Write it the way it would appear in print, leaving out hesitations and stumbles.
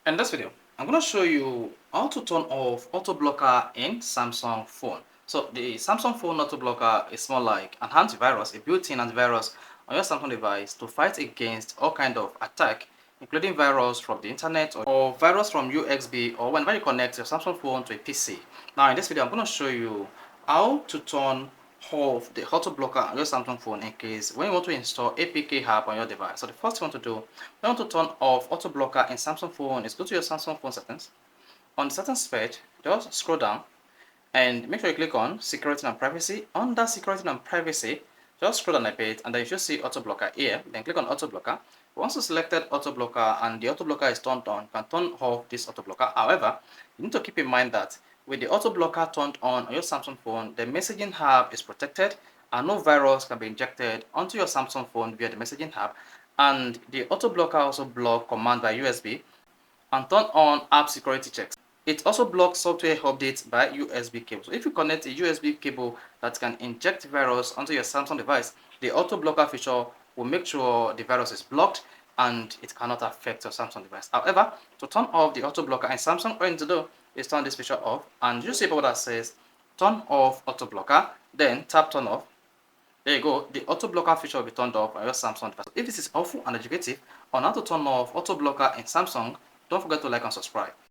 In this video, I'm going to show you how to turn off auto blocker in Samsung phone. So the Samsung phone auto blocker is more like an antivirus, a built-in antivirus on your Samsung device to fight against all kind of attack, including virus from the internet or virus from USB or whenever you connect your Samsung phone to a PC. Now in this video, I'm going to show you how to turn off the auto blocker on your Samsung phone in case when you want to install APK app on your device. So the first thing you want to do, you want to turn off auto blocker in Samsung phone is go to your Samsung phone settings. On the settings page, just scroll down and make sure you click on security and privacy. Under security and privacy, just scroll down a bit and then you should see auto blocker here. Then click on auto blocker. Once you selected auto blocker and the auto blocker is turned on, you can turn off this auto blocker. However, you need to keep in mind that with the auto blocker turned on your Samsung phone, the messaging app is protected and no virus can be injected onto your Samsung phone via the messaging app. And the auto blocker also block command by USB and turn on app security checks. It also blocks software updates by USB cable. So if you connect a USB cable that can inject virus onto your Samsung device, the auto blocker feature will make sure the virus is blocked and it cannot affect your Samsung device. However, to turn off the auto blocker in Samsung, all you need to do is turn this feature off and you see a button that says turn off auto blocker, then tap turn off. There you go, the auto blocker feature will be turned off on your Samsung device. If this is helpful and educative on how to turn off auto blocker in Samsung, don't forget to like and subscribe.